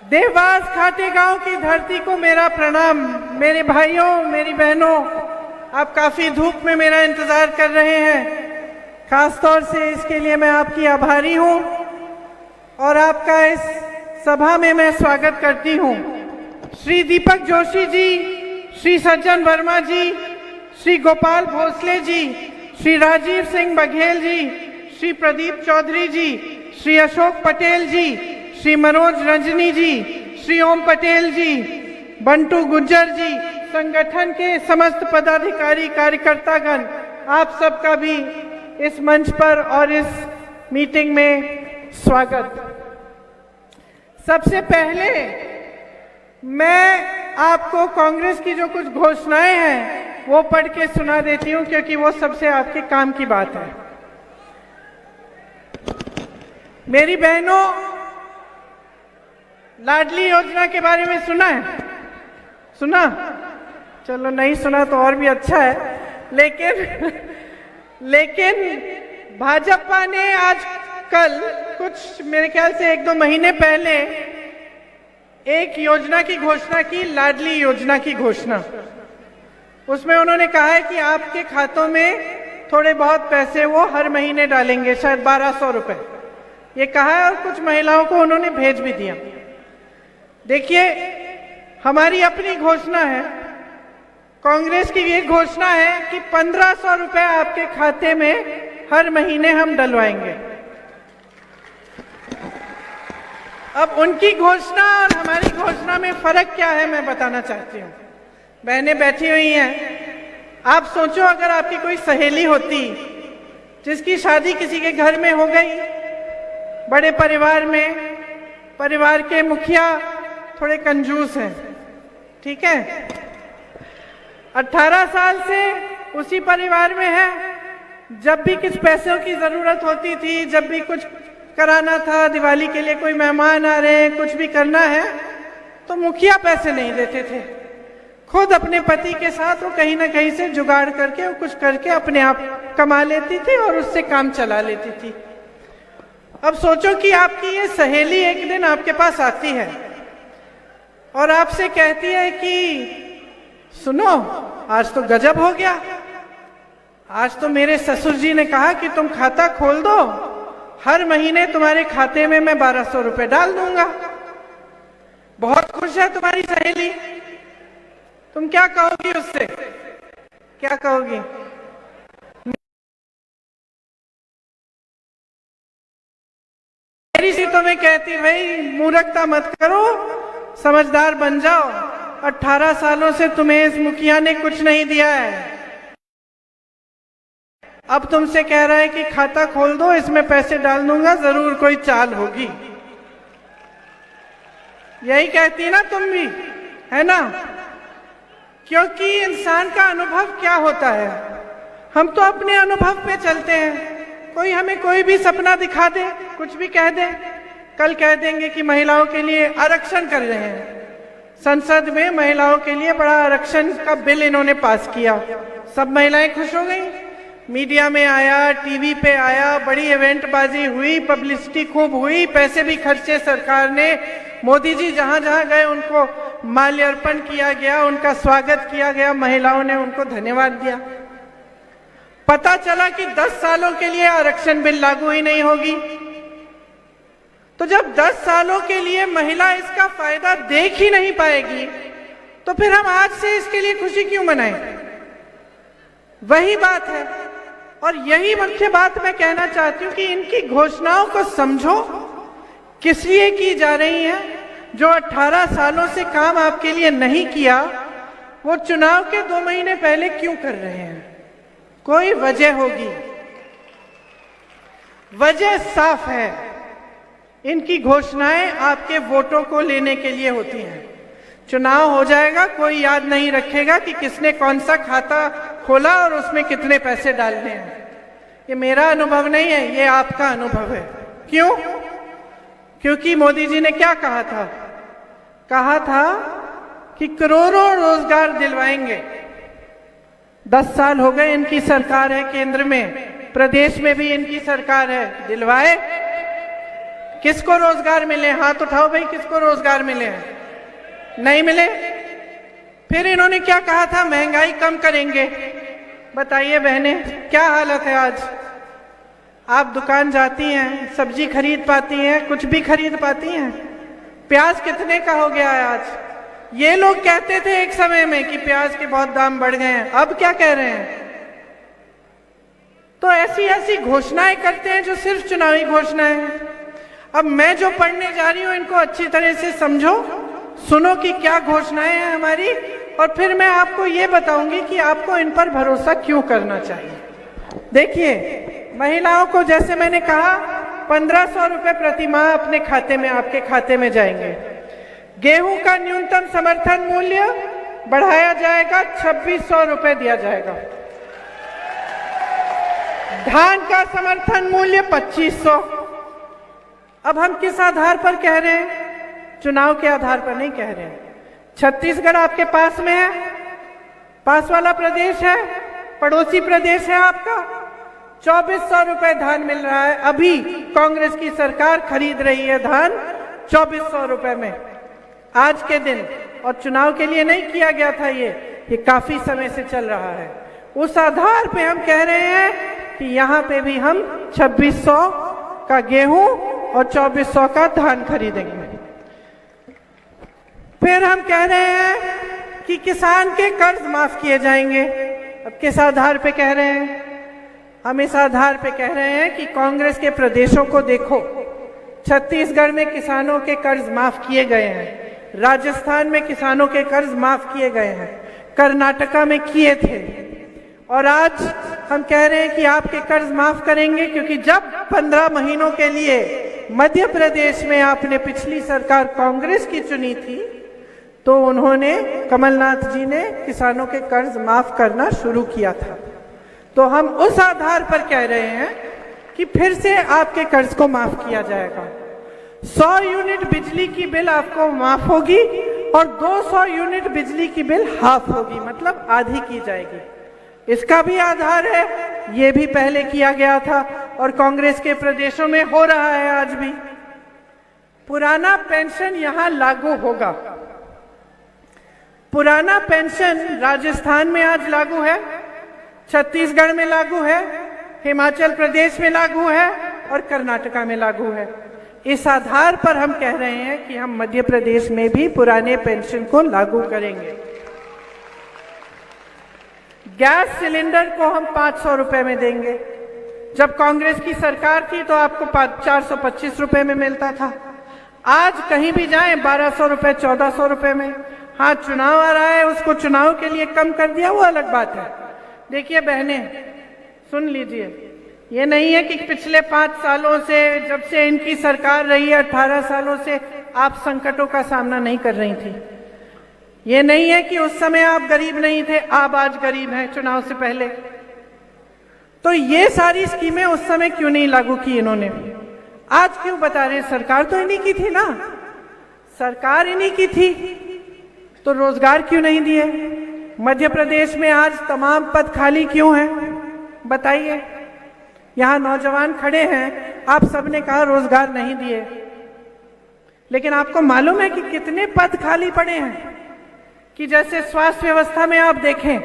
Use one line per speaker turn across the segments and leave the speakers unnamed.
देवास खाते गांव की धरती को मेरा प्रणाम। मेरे भाइयों, मेरी बहनों, आप काफी धूप में मेरा इंतजार कर रहे हैं। खासतौर से इसके लिए मैं आपकी आभारी हूं और आपका इस सभा में मैं स्वागत करती हूं। श्री दीपक जोशी जी, श्री सज्जन वर्मा जी, श्री गोपाल भोसले जी, श्री राजीव सिंह बघेल जी, श्री प्रदीप चौधरी जी, श्री अशोक पटेल जी, श्री मनोज रंजनी जी, श्री ओम पटेल जी, बंटू गुज्जर जी, संगठन के समस्त पदाधिकारी कार्यकर्तागण, आप सबका भी इस मंच पर और इस मीटिंग में स्वागत। सबसे पहले मैं आपको कांग्रेस की जो कुछ घोषणाएं हैं वो पढ़ के सुना देती हूं, क्योंकि वो सबसे आपके काम की बात है। मेरी बहनों, लाडली योजना के बारे में सुना है? सुना? चलो, नहीं सुना तो और भी अच्छा है। लेकिन भाजपा ने आज कल कुछ मेरे ख्याल से 1-2 महीने पहले एक योजना की घोषणा की, लाडली योजना की घोषणा। उसमें उन्होंने कहा है कि आपके खातों में थोड़े बहुत पैसे वो हर महीने डालेंगे, शायद 1200 रुपए ये कहा है, और कुछ महिलाओं को उन्होंने भेज भी दिया। देखिए, हमारी अपनी घोषणा है, कांग्रेस की ये घोषणा है कि 1500 रुपए आपके खाते में हर महीने हम डलवाएंगे। अब उनकी घोषणा और हमारी घोषणा में फर्क क्या है मैं बताना चाहती हूँ। बहनें बैठी हुई हैं, आप सोचो अगर आपकी कोई सहेली होती जिसकी शादी किसी के घर में हो गई, बड़े परिवार में, परिवार के मुखिया थोड़े कंजूस हैं, ठीक है, 18 साल से उसी परिवार में है, जब भी कुछ पैसों की जरूरत होती थी, जब भी कुछ कराना था, दिवाली के लिए कोई मेहमान आ रहे हैं, कुछ भी करना है, तो मुखिया पैसे नहीं देते थे, खुद अपने पति के साथ वो कहीं ना कहीं से जुगाड़ करके वो कुछ करके अपने आप कमा लेती थी और उससे काम चला लेती थी। अब सोचो कि आपकी ये सहेली एक दिन आपके पास आती है और आपसे कहती है कि सुनो, आज तो गजब हो गया, आज तो मेरे ससुर जी ने कहा कि तुम खाता खोल दो, हर महीने तुम्हारे खाते में मैं 1200 रुपए डाल दूंगा। बहुत खुश है तुम्हारी सहेली, तुम क्या कहोगी उससे? क्या कहोगी? मेरी सी तुम्हें कहती, भाई मूर्खता मत करो, समझदार बन जाओ, 18 सालों से तुम्हें इस मुखिया ने कुछ नहीं दिया है, अब तुमसे कह रहा है कि खाता खोल दो, इसमें पैसे डाल दूंगा, जरूर कोई चाल होगी। यही कहती ना तुम भी, है ना? क्योंकि इंसान का अनुभव क्या होता है, हम तो अपने अनुभव पे चलते हैं। कोई हमें कोई भी सपना दिखा दे, कुछ भी कह दे, कल कह देंगे कि महिलाओं के लिए आरक्षण कर रहे हैं, संसद में महिलाओं के लिए बड़ा आरक्षण का बिल इन्होंने पास किया, सब महिलाएं खुश हो गई, मीडिया में आया, टीवी पे आया, बड़ी इवेंटबाजी हुई, पब्लिसिटी खूब हुई, पैसे भी खर्चे सरकार ने, मोदी जी जहां जहां गए उनको माल्यार्पण किया गया, उनका स्वागत किया गया, महिलाओं ने उनको धन्यवाद दिया। पता चला कि 10 सालों के लिए आरक्षण बिल लागू ही नहीं होगी। तो जब 10 सालों के लिए महिला इसका फायदा देख ही नहीं पाएगी, तो फिर हम आज से इसके लिए खुशी क्यों मनाएं? वही बात है, और यही मुख्य बात मैं कहना चाहती हूं कि इनकी घोषणाओं को समझो, किस लिए की जा रही है। जो 18 सालों से काम आपके लिए नहीं किया, वो चुनाव के 2 महीने पहले क्यों कर रहे हैं? कोई वजह होगी, वजह साफ है, इनकी घोषणाएं आपके वोटों को लेने के लिए होती हैं। चुनाव हो जाएगा, कोई याद नहीं रखेगा कि किसने कौन सा खाता खोला और उसमें कितने पैसे डालने हैं। ये मेरा अनुभव नहीं है, ये आपका अनुभव है। क्यों? क्योंकि मोदी जी ने क्या कहा था? कहा था कि करोड़ों रोजगार दिलवाएंगे। 10 साल हो गए इनकी सरकार है केंद्र में, प्रदेश में भी इनकी सरकार है, दिलवाए? किसको रोजगार मिले? हाथ उठाओ भाई, किसको रोजगार मिले हैं? नहीं मिले। फिर इन्होंने क्या कहा था? महंगाई कम करेंगे। बताइए बहने, क्या हालत है आज? आप दुकान जाती हैं, सब्जी खरीद पाती हैं? कुछ भी खरीद पाती हैं? प्याज कितने का हो गया है आज? ये लोग कहते थे एक समय में कि प्याज के बहुत दाम बढ़ गए हैं, अब क्या कह रहे हैं? तो ऐसी ऐसी घोषणाएं करते हैं जो सिर्फ चुनावी घोषणाएं हैं। अब मैं जो पढ़ने जा रही हूं, इनको अच्छी तरह से समझो, सुनो कि क्या घोषणाएं हैं हमारी, और फिर मैं आपको ये बताऊंगी कि आपको इन पर भरोसा क्यों करना चाहिए। देखिए, महिलाओं को जैसे मैंने कहा 1500 रुपए प्रति माह अपने खाते में, आपके खाते में जाएंगे। गेहूं का न्यूनतम समर्थन मूल्य बढ़ाया जाएगा, 2600 रुपए दिया जाएगा। धान का समर्थन मूल्य 2500। अब हम किस आधार पर कह रहे हैं? चुनाव के आधार पर नहीं कह रहे हैं। छत्तीसगढ़ आपके पास में है, पास वाला प्रदेश है, पड़ोसी प्रदेश है आपका। 2400 रुपए धान मिल रहा है। अभी कांग्रेस की सरकार खरीद रही है धान 2400 रुपए में आज के दिन, और चुनाव के लिए नहीं किया गया था ये काफी समय से चल रहा है। उस आधार पे हम कह रहे हैं कि यहाँ पे भी हम 2600 का गेहूं और 2400 का धान खरीदेंगे। फिर हम कह रहे हैं कि किसान के कर्ज माफ किए जाएंगे। अब किस आधार पे कह रहे हैं? हम इस आधार पे कह रहे हैं कि कांग्रेस के प्रदेशों को देखो, छत्तीसगढ़ में किसानों के कर्ज माफ किए गए हैं, राजस्थान में किसानों के कर्ज माफ किए गए हैं, कर्नाटका में किए थे, और आज हम कह रहे हैं कि आपके कर्ज माफ करेंगे, क्योंकि जब 15 महीनों के लिए मध्य प्रदेश में आपने पिछली सरकार कांग्रेस की चुनी थी, तो उन्होंने, कमलनाथ जी ने किसानों के कर्ज माफ करना शुरू किया था। तो हम उस आधार पर कह रहे हैं कि फिर से आपके कर्ज को माफ किया जाएगा। 100 यूनिट बिजली की बिल आपको माफ होगी और 200 यूनिट बिजली की बिल हाफ होगी, मतलब आधी की जाएगी। इसका भी आधार है, ये भी पहले किया गया था और कांग्रेस के प्रदेशों में हो रहा है आज भी। पुराना पेंशन यहां लागू होगा। पुराना पेंशन राजस्थान में आज लागू है, छत्तीसगढ़ में लागू है, हिमाचल प्रदेश में लागू है और कर्नाटका में लागू है। इस आधार पर हम कह रहे हैं कि हम मध्य प्रदेश में भी पुराने पेंशन को लागू करेंगे। गैस सिलेंडर को हम 500 रुपए में देंगे। जब कांग्रेस की सरकार थी तो आपको 425 रुपए में मिलता था। आज कहीं भी जाएं 1200 रुपए, 1400 रुपए में। हाँ, चुनाव आ रहा है, उसको चुनाव के लिए कम कर दिया, वो अलग बात है। देखिए बहनें, सुन लीजिए, ये नहीं है कि पिछले 5 सालों से, जब से इनकी सरकार रही है, 18 सालों से आप संकटों का सामना नहीं कर रही थी। ये नहीं है कि उस समय आप गरीब नहीं थे, आप आज गरीब हैं चुनाव से पहले। तो ये सारी स्कीमें उस समय क्यों नहीं लागू की इन्होंने? आज क्यों बता रहे हैं? सरकार तो इन्हीं की थी ना, सरकार इन्हीं की थी, तो रोजगार क्यों नहीं दिए? मध्य प्रदेश में आज तमाम पद खाली क्यों हैं? बताइए। यहाँ नौजवान खड़े हैं, आप सबने कहा रोजगार नहीं दिए, लेकिन आपको मालूम है कि कितने पद खाली पड़े हैं? कि जैसे स्वास्थ्य व्यवस्था में आप देखें,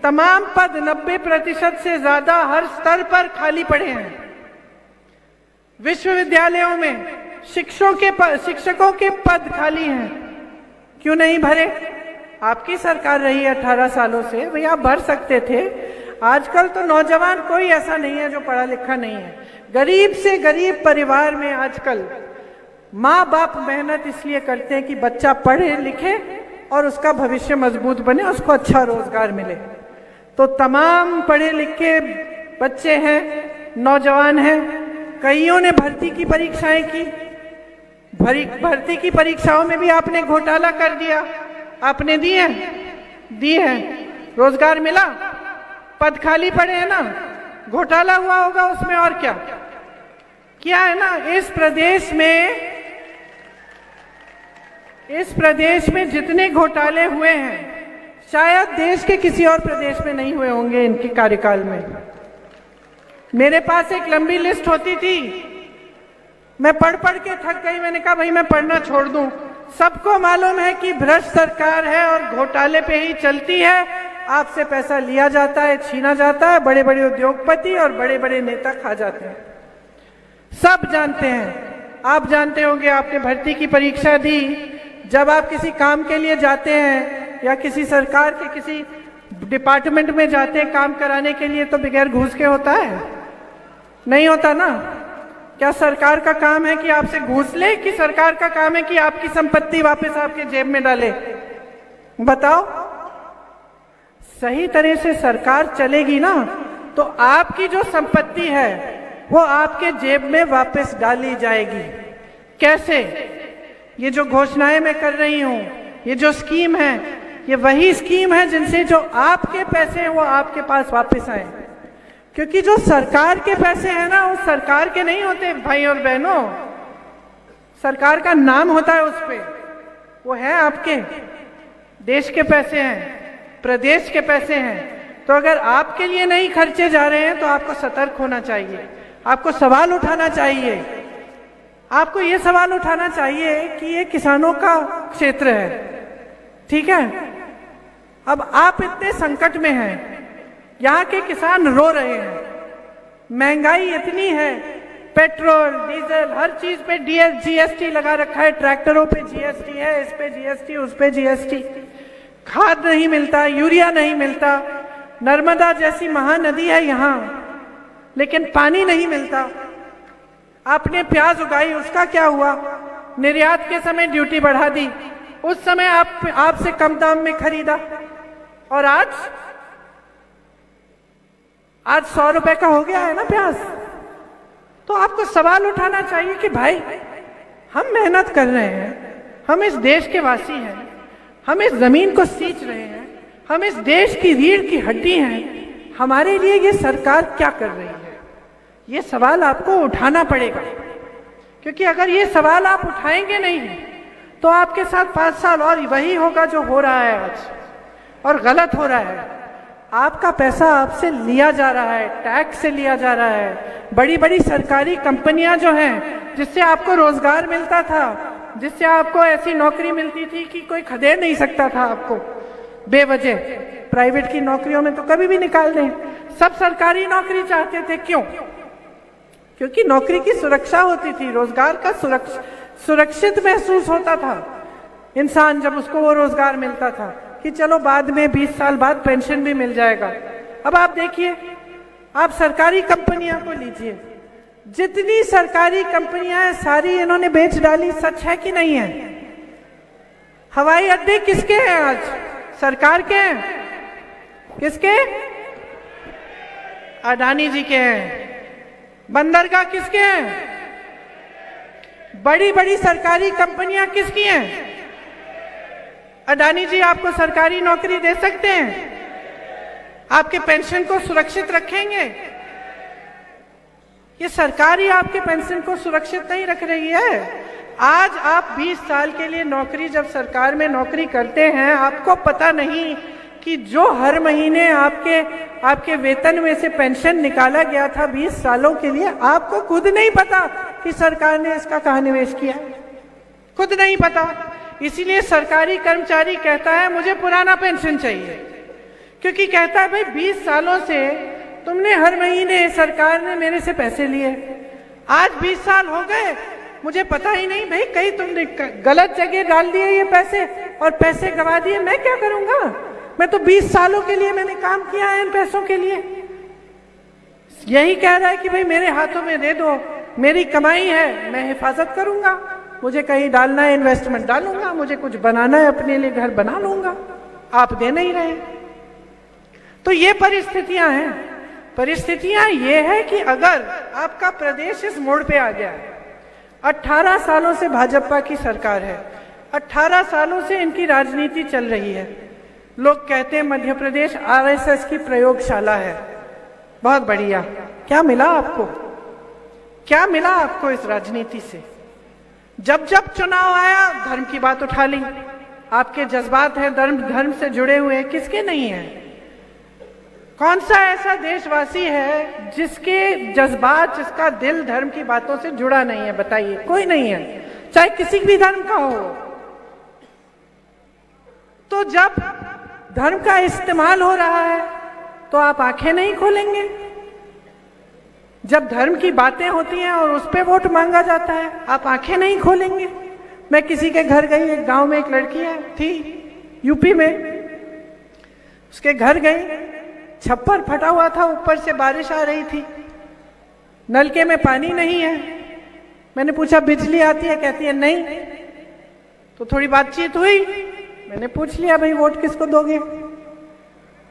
तमाम पद 90% से ज्यादा हर स्तर पर खाली पड़े हैं। विश्वविद्यालयों में शिक्षकों के पद खाली हैं, क्यों नहीं भरे? आपकी सरकार रही है 18 सालों से, भैया आप भर सकते थे। आजकल तो नौजवान कोई ऐसा नहीं है जो पढ़ा लिखा नहीं है। गरीब से गरीब परिवार में आजकल माँ बाप मेहनत इसलिए करते हैं कि बच्चा पढ़े लिखे और उसका भविष्य मजबूत बने, उसको अच्छा रोजगार मिले। तो तमाम पढ़े लिखे बच्चे हैं, नौजवान हैं, कईयों ने भर्ती की परीक्षाएं की, भर्ती की परीक्षाओं में भी आपने घोटाला कर दिया। आपने दिए हैं, रोजगार मिला, पद खाली पड़े हैं ना, घोटाला हुआ होगा उसमें, और क्या है ना। इस प्रदेश में जितने घोटाले हुए हैं शायद देश के किसी और प्रदेश में नहीं हुए होंगे इनके कार्यकाल में। मेरे पास एक लंबी लिस्ट होती थी मैं पढ़ पढ़ के थक गई, मैंने कहा भाई मैं पढ़ना छोड़ दूं। सबको मालूम है कि भ्रष्ट सरकार है और घोटाले पे ही चलती है, आपसे पैसा लिया जाता है, छीना जाता है, बड़े बड़े उद्योगपति और बड़े बड़े नेता खा जाते हैं, सब जानते हैं। आप जानते होंगे, आपने भर्ती की परीक्षा दी, जब आप किसी काम के लिए जाते हैं या किसी सरकार के किसी डिपार्टमेंट में जाते हैं काम कराने के लिए, तो बगैर घूस के होता है? नहीं होता ना। क्या सरकार का काम है कि आपसे घूस ले, कि सरकार का काम है कि आपकी संपत्ति वापस आपके जेब में डाले? बताओ। सही तरह से सरकार चलेगी ना, तो आपकी जो संपत्ति है वो आपके जेब में वापस डाली जाएगी। कैसे? ये जो घोषणाएं मैं कर रही हूं, ये जो स्कीम है, ये वही स्कीम है जिनसे जो आपके पैसे हैं वो आपके पास वापस आए। क्योंकि जो सरकार के पैसे हैं ना, वो सरकार के नहीं होते भाई और बहनों, सरकार का नाम होता है उस पे, वो है आपके देश के पैसे हैं, प्रदेश के पैसे हैं। तो अगर आपके लिए नहीं खर्चे जा रहे हैं तो आपको सतर्क होना चाहिए, आपको सवाल उठाना चाहिए। आपको ये सवाल उठाना चाहिए कि ये किसानों का क्षेत्र है, ठीक है? अब आप इतने संकट में हैं, यहाँ के किसान रो रहे हैं, महंगाई इतनी है, पेट्रोल डीजल हर चीज पे जीएसटी लगा रखा है, ट्रैक्टरों पे जीएसटी है, इस पे जीएसटी, उस पे जीएसटी, खाद नहीं मिलता, यूरिया नहीं मिलता, नर्मदा जैसी महानदी है यहाँ, लेकिन पानी नहीं मिलता। आपने प्याज उगाई, उसका क्या हुआ? निर्यात के समय ड्यूटी बढ़ा दी, उस समय आपसे कम दाम में खरीदा, और आज 100 रुपए का हो गया है ना प्याज। तो आपको सवाल उठाना चाहिए कि भाई हम मेहनत कर रहे हैं, हम इस देश के वासी हैं, हम इस जमीन को सींच रहे हैं, हम इस देश की रीढ़ की हड्डी हैं, हमारे लिए ये सरकार क्या कर रही है? ये सवाल आपको उठाना पड़ेगा। क्योंकि अगर ये सवाल आप उठाएंगे नहीं तो आपके साथ 5 साल और वही होगा जो हो रहा है आज, और गलत हो रहा है। आपका पैसा आपसे लिया जा रहा है, टैक्स से लिया जा रहा है। बड़ी बड़ी सरकारी कंपनियां जो हैं, जिससे आपको रोजगार मिलता था, जिससे आपको ऐसी नौकरी मिलती थी कि कोई खदेड़ नहीं सकता था आपको बेवजह। प्राइवेट की नौकरियों में तो कभी भी निकाल दें, सब सरकारी नौकरी चाहते थे। क्यों? क्योंकि नौकरी की सुरक्षा होती थी, रोजगार का सुरक्षित महसूस होता था इंसान जब उसको वो रोजगार मिलता था कि चलो बाद में 20 साल बाद पेंशन भी मिल जाएगा। अब आप देखिए, आप सरकारी कंपनियां को लीजिए, जितनी सरकारी कंपनियां हैं सारी इन्होंने बेच डाली। सच है कि नहीं है? हवाई अड्डे किसके हैं आज? सरकार के हैं। किसके? अडानी जी के हैं। बंदरगाह किसके हैं? बड़ी बड़ी सरकारी कंपनियां किसकी हैं? अडानी जी आपको सरकारी नौकरी दे सकते हैं? आपके पेंशन को सुरक्षित रखेंगे? ये सरकार ही आपके पेंशन को सुरक्षित नहीं रख रही है। आज आप 20 साल के लिए नौकरी जब सरकार में नौकरी करते हैं, आपको पता नहीं कि जो हर महीने आपके वेतन में से पेंशन निकाला गया था 20 सालों के लिए, आपको खुद नहीं पता कि सरकार ने इसका कहाँ निवेश किया, खुद नहीं पता। इसीलिए सरकारी कर्मचारी कहता है मुझे पुराना पेंशन चाहिए, क्योंकि कहता है भाई 20 सालों से तुमने हर महीने सरकार ने मेरे से पैसे लिए, आज 20 साल हो गए, मुझे पता ही नहीं भाई, कहीं तुमने गलत जगह डाल दिए ये पैसे और पैसे गवा दिए, मैं क्या करूंगा? मैं तो 20 सालों के लिए मैंने काम किया है इन पैसों के लिए। यही कह रहा है कि भाई मेरे हाथों में दे दो, मेरी कमाई है, मैं हिफाजत करूंगा, मुझे कहीं डालना है इन्वेस्टमेंट डालूंगा, मुझे कुछ बनाना है अपने लिए घर बना लूंगा। आप दे नहीं रहे। तो ये परिस्थितियां हैं। परिस्थितियां ये है कि अगर आपका प्रदेश इस मोड़ पे आ गया है, 18 सालों से भाजपा की सरकार है, 18 सालों से इनकी राजनीति चल रही है। लोग कहते हैं मध्य प्रदेश आरएसएस की प्रयोगशाला है। बहुत बढ़िया। क्या मिला आपको? क्या मिला आपको इस राजनीति से? जब जब चुनाव आया धर्म की बात उठा ली। आपके जज्बात हैं धर्म से जुड़े हुए हैं, किसके नहीं हैं? कौन सा ऐसा देशवासी है जिसके जज्बात, जिसका दिल धर्म की बातों से जुड़ा नहीं है? बताइए, कोई नहीं है, चाहे किसी भी धर्म का हो। तो जब धर्म का इस्तेमाल हो रहा है तो आप आंखें नहीं खोलेंगे? जब धर्म की बातें होती हैं और उस पर वोट मांगा जाता है, आप आंखें नहीं खोलेंगे? मैं किसी के घर गई, एक गांव में एक लड़की है थी यूपी में, उसके घर गई, छप्पर फटा हुआ था, ऊपर से बारिश आ रही थी, नलके में पानी नहीं है। मैंने पूछा बिजली आती है? कहती है नहीं। तो थोड़ी बातचीत हुई, मैंने पूछ लिया भाई वोट किसको दोगे?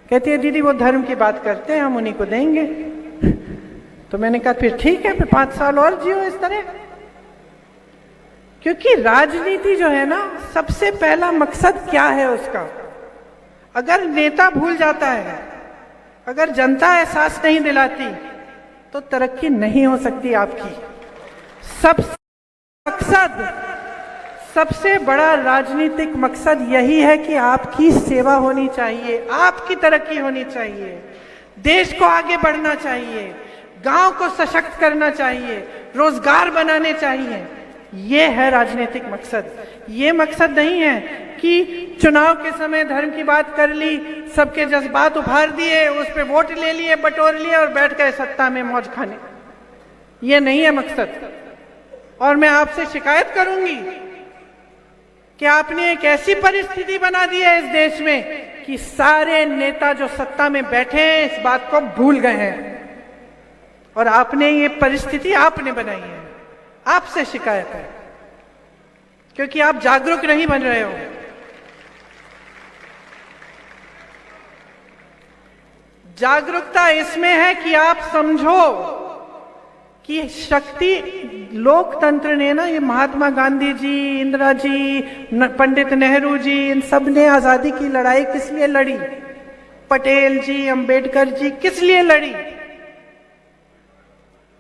कहती है दीदी वो धर्म की बात करते हैं, हम उन्हीं को देंगे। तो मैंने कहा फिर ठीक है, फिर 5 साल और जियो इस तरह। क्योंकि राजनीति जो है ना, सबसे पहला मकसद क्या है उसका? अगर नेता भूल जाता है, अगर जनता एहसास नहीं दिलाती, तो तरक्की नहीं हो सकती आपकी। सबसे बड़ा राजनीतिक मकसद यही है कि आपकी सेवा होनी चाहिए, आपकी तरक्की होनी चाहिए, देश को आगे बढ़ना चाहिए, गांव को सशक्त करना चाहिए, रोजगार बनाने चाहिए। ये है राजनीतिक मकसद। ये मकसद नहीं है कि चुनाव के समय धर्म की बात कर ली, सबके जज्बात उभार दिए, उस पे वोट ले लिए, बटोर लिए और बैठ गए सत्ता में मौज खाने। ये नहीं है मकसद। और मैं आपसे शिकायत करूंगी कि आपने एक ऐसी परिस्थिति बना दी है इस देश में कि सारे नेता जो सत्ता में बैठे हैं इस बात को भूल गए हैं। और आपने ये परिस्थिति आपने बनाई है, आपसे शिकायत है, क्योंकि आप जागरूक नहीं बन रहे हो। जागरूकता इसमें है कि आप समझो कि शक्ति, लोकतंत्र ने ना, ये महात्मा गांधी जी, इंदिरा जी, पंडित नेहरू जी, इन सब ने आजादी की लड़ाई किस लिए लड़ी? पटेल जी, अंबेडकर जी किस लिए लड़ी?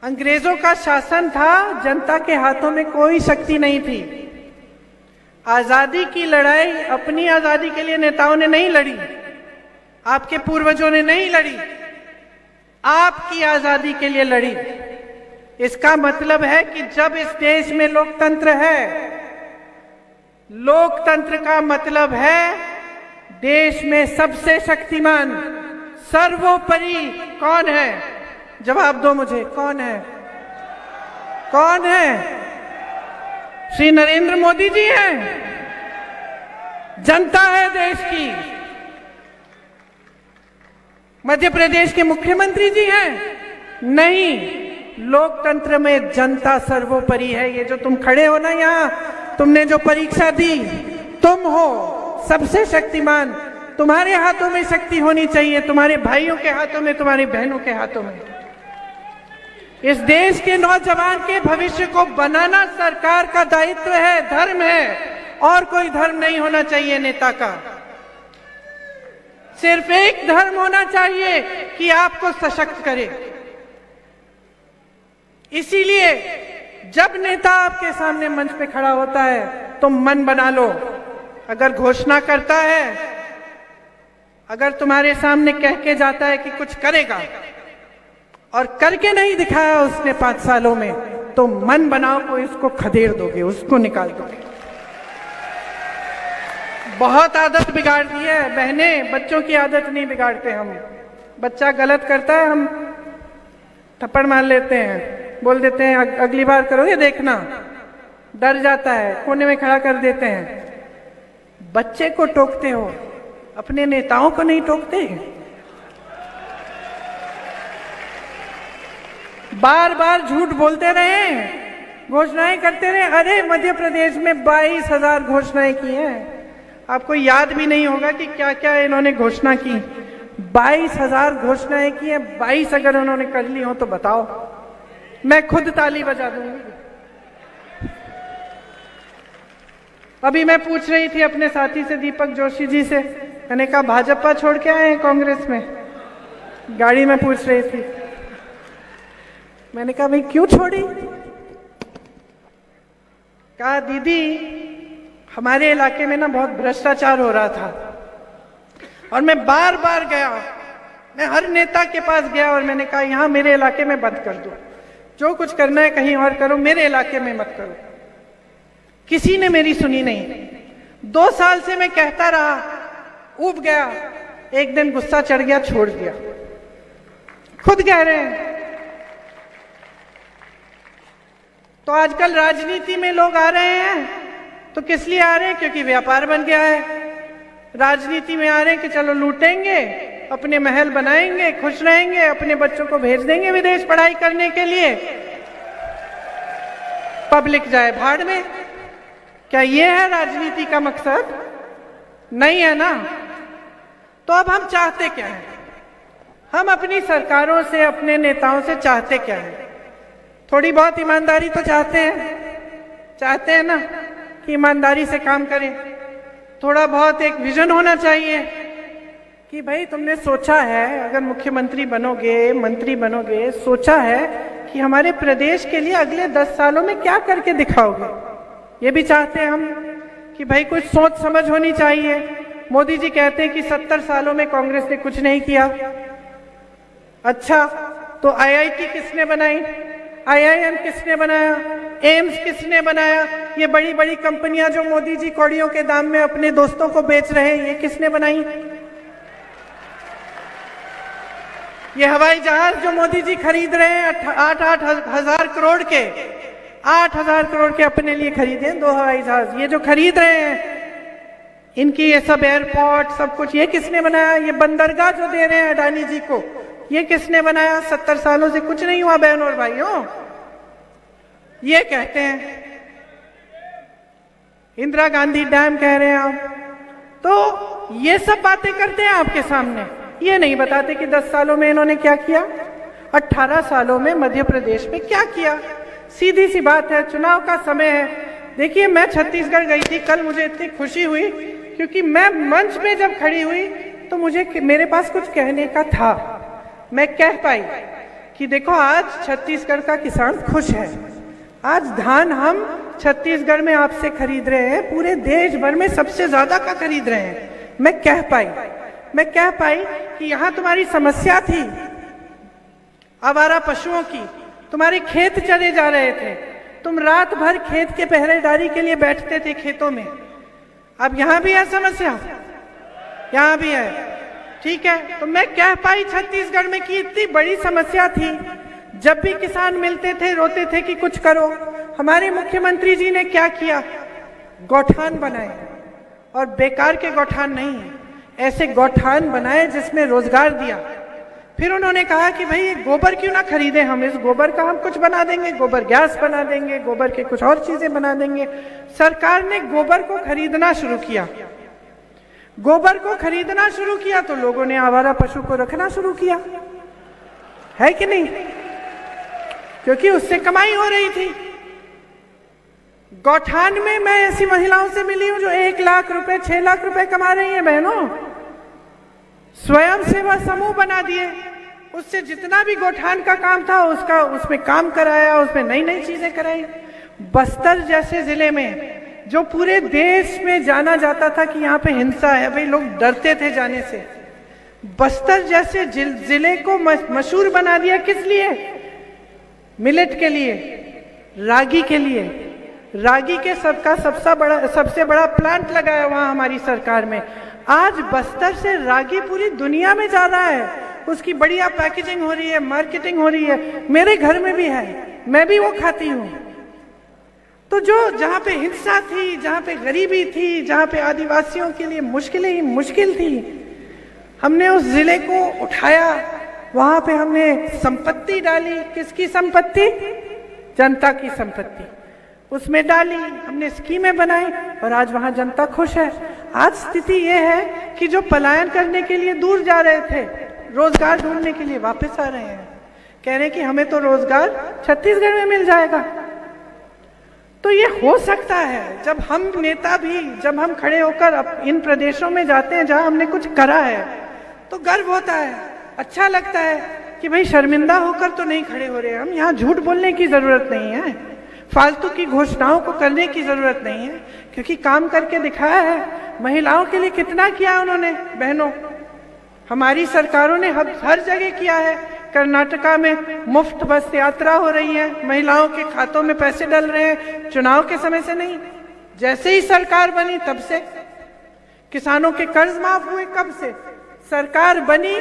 अंग्रेजों का शासन था, जनता के हाथों में कोई शक्ति नहीं थी। आजादी की लड़ाई अपनी आजादी के लिए नेताओं ने नहीं लड़ी, आपके पूर्वजों ने नहीं लड़ी, आपकी आजादी के लिए लड़ी। इसका मतलब है कि जब इस देश में लोकतंत्र है, लोकतंत्र का मतलब है देश में सबसे शक्तिमान, सर्वोपरि कौन है? जवाब दो मुझे, कौन है? कौन है? श्री नरेंद्र मोदी जी हैं? जनता है देश की? मध्य प्रदेश के मुख्यमंत्री जी हैं? नहीं। लोकतंत्र में जनता सर्वोपरि है। ये जो तुम खड़े हो ना यहाँ, तुमने जो परीक्षा दी, तुम हो सबसे शक्तिमान। तुम्हारे हाथों में शक्ति होनी चाहिए, तुम्हारे भाइयों के हाथों में, तुम्हारी बहनों के हाथों में। इस देश के नौजवान के भविष्य को बनाना सरकार का दायित्व है, धर्म है, और कोई धर्म नहीं होना चाहिए नेता का। सिर्फ एक धर्म होना चाहिए कि आपको सशक्त करे। इसीलिए जब नेता आपके सामने मंच पे खड़ा होता है तो मन बना लो, अगर घोषणा करता है, अगर तुम्हारे सामने कह के जाता है कि कुछ करेगा और करके नहीं दिखाया उसने 5 सालों में, तो मन बनाओ को इसको खदेड़ दोगे, उसको निकाल दोगे। बहुत आदत बिगाड़ दी है बहने, बच्चों की आदत नहीं बिगाड़ते हम। बच्चा गलत करता है, हम थप्पड़ मार लेते हैं, बोल देते हैं अगली बार करोगे देखना, डर जाता है, कोने में खड़ा कर देते हैं। बच्चे को टोकते हो, अपने नेताओं को नहीं टोकते। बार बार झूठ बोलते रहे, घोषणाएं करते रहे। अरे मध्य प्रदेश में 22,000 घोषणाएं की हैं, आपको याद भी नहीं होगा कि क्या क्या इन्होंने घोषणा की। 22,000 घोषणाएं की हैं, 22 अगर उन्होंने कर ली हो तो बताओ, मैं खुद ताली बजा दूंगी। अभी मैं पूछ रही थी अपने साथी से, दीपक जोशी जी से, मैंने कहा भाजपा छोड़ के आए हैं कांग्रेस में? गाड़ी में पूछ रही थी। मैंने कहा भाई क्यों छोड़ी? कहा दीदी हमारे इलाके में ना बहुत भ्रष्टाचार हो रहा था और मैं बार बार गया मैं हर नेता के पास गया और मैंने कहा यहाँ मेरे इलाके में बंद कर दो, जो कुछ करना है कहीं और करो, मेरे इलाके में मत करो। किसी ने मेरी सुनी नहीं। 2 साल से मैं कहता रहा, ऊब गया, एक दिन गुस्सा चढ़ गया, छोड़ दिया। खुद कह रहे हैं। तो आजकल राजनीति में लोग आ रहे हैं तो किस लिए आ रहे हैं? क्योंकि व्यापार बन गया है। राजनीति में आ रहे हैं कि चलो लूटेंगे, अपने महल बनाएंगे, खुश रहेंगे, अपने बच्चों को भेज देंगे विदेश पढ़ाई करने के लिए, पब्लिक जाए भाड़ में। क्या ये है राजनीति का मकसद? नहीं है ना। तो अब हम चाहते क्या है? हम अपनी सरकारों से, अपने नेताओं से चाहते क्या है? थोड़ी बहुत ईमानदारी तो चाहते हैं ना कि ईमानदारी से काम करें। थोड़ा बहुत एक विजन होना चाहिए कि भाई तुमने सोचा है, अगर मुख्यमंत्री बनोगे, मंत्री बनोगे, सोचा है कि हमारे प्रदेश के लिए अगले 10 सालों में क्या करके दिखाओगे। ये भी चाहते हैं हम कि भाई कुछ सोच समझ होनी चाहिए। मोदी जी कहते हैं कि 70 सालों में कांग्रेस ने कुछ नहीं किया। अच्छा, तो आईआईटी किसने बनाई? आईआईएम किसने बनाया? एम्स किसने बनाया? ये बड़ी बड़ी कंपनियां जो मोदी जी कौड़ियों के दाम में अपने दोस्तों को बेच रहे हैं, ये किसने बनाई? ये हवाई जहाज जो मोदी जी खरीद रहे हैं 8-8 हजार करोड़ के, 8,000 करोड़ के अपने लिए खरीदे 2 हवाई जहाज, ये जो खरीद रहे हैं, इनकी ये सब एयरपोर्ट सब कुछ, ये किसने बनाया? ये बंदरगाह जो दे रहे हैं अडानी जी को, ये किसने बनाया? 70 सालों से कुछ नहीं हुआ बहनों और भाइयों। ये कहते हैं इंदिरा गांधी डैम कह रहे हैं आप, तो ये सब बातें करते हैं आपके सामने। ये नहीं बताते कि 10 सालों में इन्होंने क्या किया, 18 सालों में मध्य प्रदेश में क्या किया। सीधी सी बात है, चुनाव का समय है। देखिए, मैं छत्तीसगढ़ गई थी कल, मुझे इतनी खुशी हुई क्योंकि मैं मंच में जब खड़ी हुई तो मुझे मेरे पास कुछ कहने का था। मैं कह पाई कि देखो आज छत्तीसगढ़ का किसान खुश है, आज धान हम छत्तीसगढ़ में आपसे खरीद रहे हैं, पूरे देश भर में सबसे ज्यादा का खरीद रहे हैं। मैं कह पाई कि यहाँ तुम्हारी समस्या थी आवारा पशुओं की, तुम्हारे खेत चले जा रहे थे, तुम रात भर खेत के पहरेदारी के लिए बैठते थे खेतों में। अब यहाँ भी है समस्या, यहाँ भी है, ठीक है। तो मैं कह पाई छत्तीसगढ़ में कि इतनी बड़ी समस्या थी, जब भी किसान मिलते थे रोते थे कि कुछ करो। हमारे मुख्यमंत्री जी ने क्या किया? गौठान बनाए, और बेकार के गौठान नहीं, ऐसे गौठान बनाए जिसमें रोजगार दिया। फिर उन्होंने कहा कि भाई ये गोबर क्यों ना खरीदे, हम इस गोबर का हम कुछ बना देंगे, गोबर गैस बना देंगे, गोबर के कुछ और चीजें बना देंगे। सरकार ने गोबर को खरीदना शुरू किया। गोबर को खरीदना शुरू किया तो लोगों ने आवारा पशु को रखना शुरू किया, है कि नहीं? क्योंकि उससे कमाई हो रही थी। गौठान में मैं ऐसी महिलाओं से मिली हूं जो 1 लाख रुपए 6 लाख रुपए कमा रही हैं बहनों। स्वयं सेवा समूह बना दिए, उससे जितना भी गौठान का काम था उसमें काम कराया, उसमें नई नई चीजें कराई। बस्तर जैसे जिले में जो पूरे देश में जाना जाता था कि यहाँ पे हिंसा है, भाई लोग डरते थे जाने से, बस्तर जैसे जिले को मशहूर बना दिया। किस लिए? मिलेट के लिए, रागी के लिए। रागी के सबसे बड़ा प्लांट लगाया वहां हमारी सरकार में। आज बस्तर से रागी पूरी दुनिया में जा रहा है, उसकी बढ़िया पैकेजिंग हो रही है, मार्केटिंग हो रही है। मेरे घर में भी है, मैं भी वो खाती हूँ। तो जहाँ पे हिंसा थी, जहाँ पे गरीबी थी, जहाँ पे आदिवासियों के लिए मुश्किलें ही मुश्किल थी, हमने उस जिले को उठाया, वहां पे हमने संपत्ति डाली। किसकी संपत्ति? जनता की संपत्ति उसमें डाली, हमने स्कीमें बनाई और आज वहां जनता खुश है। आज स्थिति ये है कि जो पलायन करने के लिए दूर जा रहे थे, रोजगार ढूंढने के लिए वापस आ रहे हैं, कह रहे हैं कि हमें तो रोजगार छत्तीसगढ़ में मिल जाएगा। तो ये हो सकता है जब हम नेता भी, जब हम खड़े होकर इन प्रदेशों में जाते हैं जहां हमने कुछ करा है, तो गर्व होता है, अच्छा लगता है कि भाई शर्मिंदा होकर तो नहीं खड़े हो रहे। हम यहाँ झूठ बोलने की जरूरत नहीं है, फालतू की घोषणाओं को करने की जरूरत नहीं है, क्योंकि काम करके दिखाया है। महिलाओं के लिए कितना किया उन्होंने बहनों, हमारी सरकारों ने हर जगह किया है। कर्नाटका में मुफ्त बस यात्रा हो रही है, महिलाओं के खातों में पैसे डल रहे हैं, चुनाव के समय से नहीं, जैसे ही सरकार बनी तब से। किसानों के कर्ज माफ हुए कब से? सरकार बनी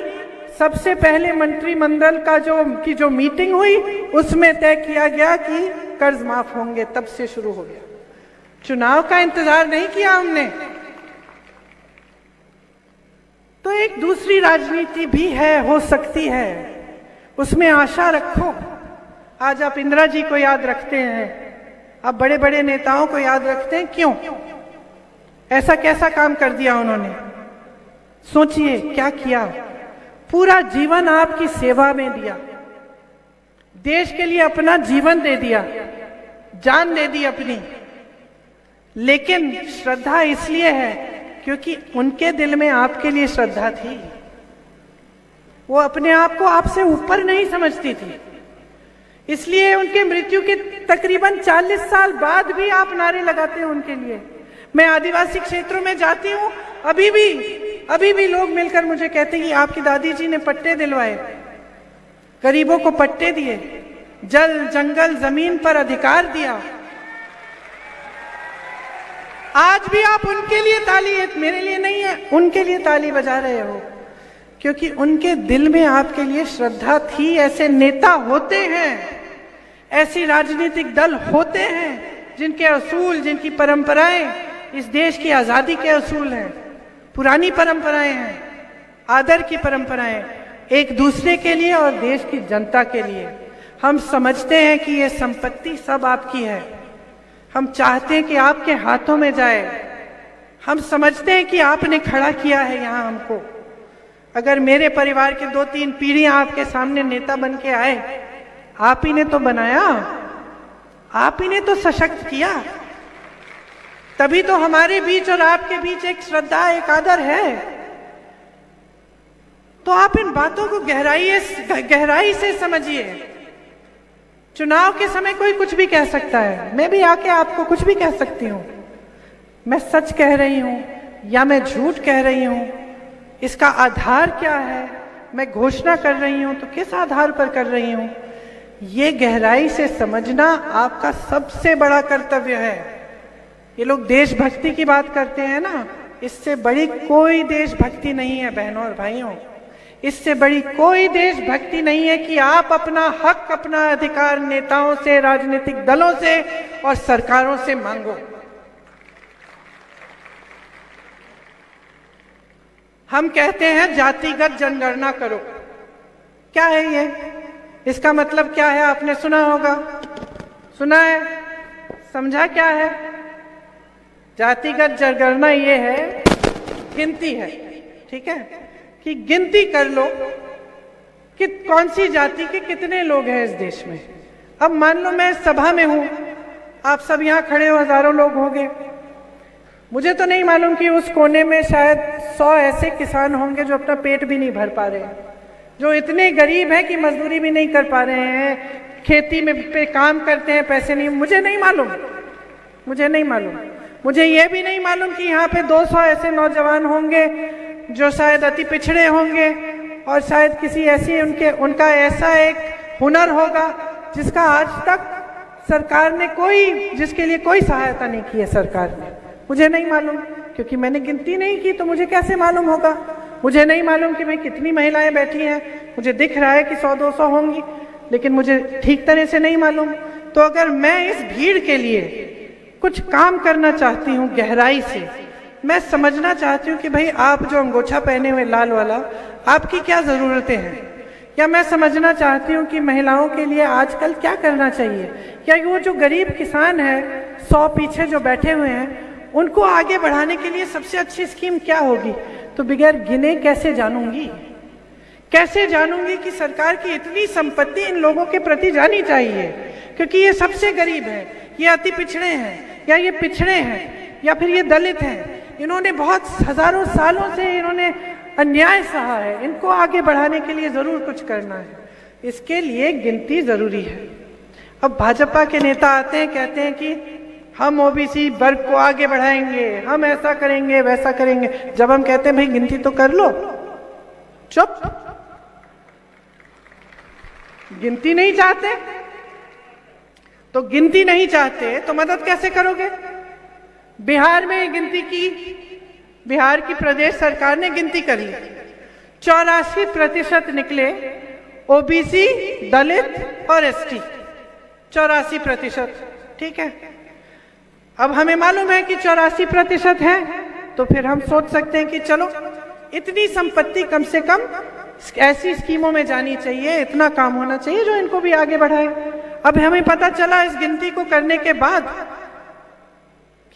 सबसे पहले मंत्रिमंडल का जो मीटिंग हुई उसमें तय किया गया कि कर्ज माफ होंगे, तब से शुरू हो गया। चुनाव का इंतजार नहीं किया हमने। तो एक दूसरी राजनीति भी है, हो सकती है, उसमें आशा रखो। आज आप इंदिरा जी को याद रखते हैं, आप बड़े बड़े नेताओं को याद रखते हैं, क्यों? ऐसा कैसा काम कर दिया उन्होंने? सोचिए क्या किया। पूरा जीवन आपकी सेवा में दिया, देश के लिए अपना जीवन दे दिया, जान दे दी अपनी। लेकिन श्रद्धा इसलिए है क्योंकि उनके दिल में आपके लिए श्रद्धा थी। वो अपने आप को आपसे ऊपर नहीं समझती थी, इसलिए उनके मृत्यु के तकरीबन 40 साल बाद भी आप नारे लगाते हैं उनके लिए। मैं आदिवासी क्षेत्रों में जाती हूँ, अभी भी लोग मिलकर मुझे कहते हैं कि आपकी दादी जी ने पट्टे दिलवाए, गरीबों को पट्टे दिए, जल जंगल जमीन पर अधिकार दिया। आज भी आप उनके लिए ताली, मेरे लिए नहीं है, उनके लिए ताली बजा रहे हो, क्योंकि उनके दिल में आपके लिए श्रद्धा थी। ऐसे नेता होते हैं, ऐसी राजनीतिक दल होते हैं जिनके असूल, जिनकी परंपराएं इस देश की आजादी के असूल हैं, पुरानी परंपराएं हैं, आदर की परंपराएं, एक दूसरे के लिए और देश की जनता के लिए। हम समझते हैं कि ये संपत्ति सब आपकी है, हम चाहते हैं कि आपके हाथों में जाए। हम समझते हैं कि आपने खड़ा किया है यहाँ हमको। अगर मेरे परिवार के 2-3 पीढ़ियां आपके सामने नेता बन के आए, आप ही ने तो बनाया, आप ही ने तो सशक्त किया, तभी तो हमारे बीच और आपके बीच एक श्रद्धा, एक आदर है। तो आप इन बातों को गहराई से समझिए। चुनाव के समय कोई कुछ भी कह सकता है, मैं भी आके आपको कुछ भी कह सकती हूँ। मैं सच कह रही हूँ या मैं झूठ कह रही हूँ, इसका आधार क्या है? मैं घोषणा कर रही हूँ तो किस आधार पर कर रही हूँ? ये गहराई से समझना आपका सबसे बड़ा कर्तव्य है। ये लोग देशभक्ति की बात करते हैं ना, इससे बड़ी कोई देशभक्ति नहीं है बहनों और भाइयों। इससे बड़ी कोई देशभक्ति नहीं है कि आप अपना हक, अपना अधिकार नेताओं से, राजनीतिक दलों से और सरकारों से मांगो। हम कहते हैं जातिगत जनगणना करो। क्या है ये? इसका मतलब क्या है? आपने सुना होगा, सुना है, समझा क्या है? जातिगत जनगणना ये है, गिनती है, ठीक है, कि गिनती कर लो कि कौन सी जाति के कितने लोग हैं इस देश में। अब मान लो मैं सभा में हूं, आप सब यहाँ खड़े हो, हजारों लोग होंगे, मुझे तो नहीं मालूम कि उस कोने में शायद 100 ऐसे किसान होंगे जो अपना पेट भी नहीं भर पा रहे हैं, जो इतने गरीब हैं कि मजदूरी भी नहीं कर पा रहे हैं, खेती में पे काम करते हैं, पैसे नहीं, मुझे नहीं मालूम, मुझे नहीं मालूम। मुझे ये भी नहीं मालूम कि यहाँ पे 200 ऐसे नौजवान होंगे जो शायद अति पिछड़े होंगे और शायद किसी ऐसी उनका ऐसा एक हुनर होगा जिसका आज तक सरकार ने जिसके लिए कोई सहायता नहीं की है सरकार ने। मुझे नहीं मालूम, क्योंकि मैंने गिनती नहीं की, तो मुझे कैसे मालूम होगा? मुझे नहीं मालूम कि भाई कितनी महिलाएं बैठी हैं, मुझे दिख रहा है कि 100-200 होंगी, लेकिन मुझे ठीक तरह से नहीं मालूम। तो अगर मैं इस भीड़ के लिए कुछ काम करना चाहती हूँ गहराई से, मैं समझना चाहती हूँ कि भाई आप जो अंगोछा पहने हुए लाल वाला, आपकी क्या जरूरतें हैं, या मैं समझना चाहती हूँ कि महिलाओं के लिए आजकल क्या करना चाहिए, या वो जो गरीब किसान है 100 पीछे जो बैठे हुए हैं, उनको आगे बढ़ाने के लिए सबसे अच्छी स्कीम क्या होगी। तो बगैर गिने कैसे जानूंगी? कैसे जानूंगी कि सरकार की इतनी संपत्ति इन लोगों के प्रति जानी चाहिए, क्योंकि ये सबसे गरीब है, ये अति पिछड़े हैं, या ये पिछड़े हैं, या फिर ये दलित हैं। इन्होंने बहुत हजारों सालों से इन्होंने अन्याय सहा है, इनको आगे बढ़ाने के लिए जरूर कुछ करना है, इसके लिए गिनती जरूरी है। अब भाजपा के नेता आते हैं, कहते हैं कि हम ओबीसी वर्ग को आगे बढ़ाएंगे, हम ऐसा करेंगे, वैसा करेंगे। जब हम कहते हैं भाई गिनती तो कर लो, चुप। गिनती नहीं चाहते तो गिनती नहीं चाहते तो मदद कैसे करोगे? बिहार में गिनती की, बिहार की प्रदेश सरकार ने गिनती करी, 84% निकले ओबीसी, दलित और एसटी, 84%। ठीक है, अब हमें मालूम है कि 84% है, तो फिर हम सोच सकते हैं कि चलो इतनी संपत्ति कम से कम ऐसी स्कीमों में जानी चाहिए, इतना काम होना चाहिए जो इनको भी आगे बढ़ाए। अब हमें पता चला इस गिनती को करने के बाद